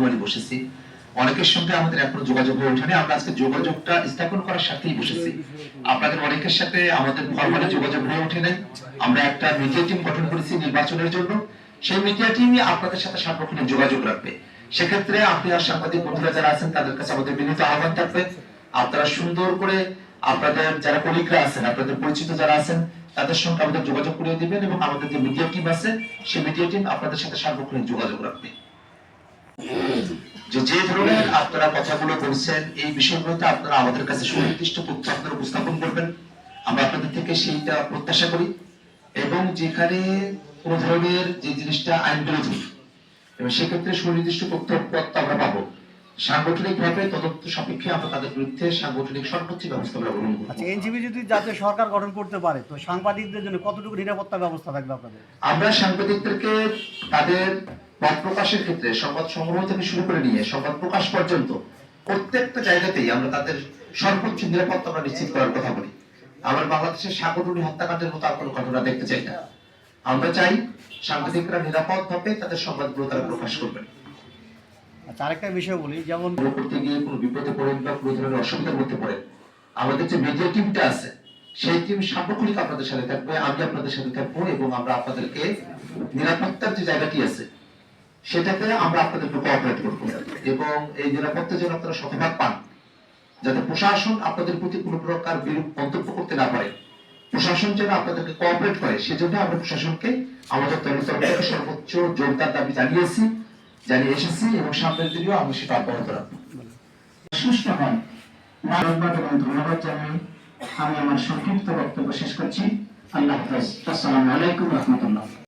Formally বসেছি, অনেকের সঙ্গে আমাদের এখনো যোগাযোগ হয়ে ওঠেনি। আমরা আজকে যোগাযোগটা স্থাপন করার সাথেই বসেছি। আপনাদের অনেকের সাথে আমাদের ফরমালি যোগাযোগ হয়ে ওঠে নাই। আমরা একটা মিডিয়া টিম গঠন করেছি নির্বাচনের জন্য। সেই মিডিয়া টিমই আপনাদের সাথে সার্বক্ষণিক যোগাযোগ রাখবে। সেক্ষেত্রে আপনি আর সাংবাদিক বন্ধুরা যারা আছেন তাদের কাছে আমাদের বিনীত আহ্বান থাকবে, আপনারা সুন্দর করে আপনাদের যারা কলিগরা আছেন, আপনাদের পরিচিত যারা আছেন তাদের সঙ্গে আমাদের যোগাযোগ করে দিবেন, এবং আমাদের যে মিডিয়া টিম আছে সেই মিডিয়া টিম আপনাদের সাথে সার্বক্ষণিক যোগাযোগ রাখবে। যে ধরনের আপনারা কথাগুলো বলছেন এই বিষয়গুলোতে আপনারা আমাদের কাছে সুনির্দিষ্ট তথ্য আপনারা উপস্থাপন করবেন, আমরা আপনাদের থেকে সেইটা প্রত্যাশা করি। এবং যেখানে কোন ধরনের যে জিনিসটা আইন বিরোধী এবং সেক্ষেত্রে সুনির্দিষ্ট তথ্য আমরা পাবো, সাংগঠনিক ভাবে তদন্ত সাপেক্ষে আমরা তাদের বিরুদ্ধে সাংগঠনিক সর্বোচ্চ ব্যবস্থা গ্রহণ করব। আচ্ছা, এনজিপি যদি জাতীয় সরকার গঠন করতে পারে তো সাংবাদিকদের জন্য কতটুকু নিরাপত্তা ব্যবস্থা থাকবে আপনাদের? আমরা সাংবাদিকদেরকে তাদের মত প্রকাশের ক্ষেত্রে সংবাদ সংগ্রহ থেকে শুরু করে নিয়ে সংবাদ প্রকাশ পর্যন্ত প্রত্যেকটা জায়গাতেই আমরা তাদের সর্বোচ্চ নিরাপত্তা আমরা নিশ্চিত করার কথা বলি। আমরা বাংলাদেশের সাগররুনি হত্যাকাণ্ডের মতো আর কোনো ঘটনা দেখতে চাই না। আমরা চাই সাংবাদিকরা নিরাপদ ভাবে তাদের সংবাদগুলো তারা প্রকাশ করবেন। আচ্ছা, আরেকটা বিষয় বলি, যেমন করতে গিয়ে কোনো বিপদে পড়েন বা কোনো ধরনের অসুবিধার মধ্যে পড়েন, আমাদের যে মিডিয়া টিমটা আছে সেই টিম সার্বক্ষণিক আপনাদের সাথে থাকবে, আমি আপনাদের সাথে থাকবো, এবং আমরা আপনাদেরকে নিরাপত্তার যে জায়গাটি আছে সেটাতে আমরা আপনাদেরকে কোঅপারেট করবো, এবং এই নিরাপত্তা যেন আপনারা শতভাগ পান, যাতে প্রশাসন আপনাদের প্রতি কোনো প্রকার বিরূপ মন্তব্য করতে না পারে, প্রশাসন যেন আপনাদেরকে কোঅপারেট করে, সেজন্য আমরা প্রশাসনকে আমাদের তরফ থেকে সর্বোচ্চ জোরদার দাবি জানিয়ে এসেছি, এবং সামনের দিনেও আমি সেটা অব্যাহত রাখবো। সুস্থ হন, ধন্যবাদ এবং ধন্যবাদ জানিয়ে আমি আমার সংক্ষিপ্ত বক্তব্য শেষ করছি। আল্লাহ হাফেজ। আসসালামু আলাইকুম রহমতুল্লাহ।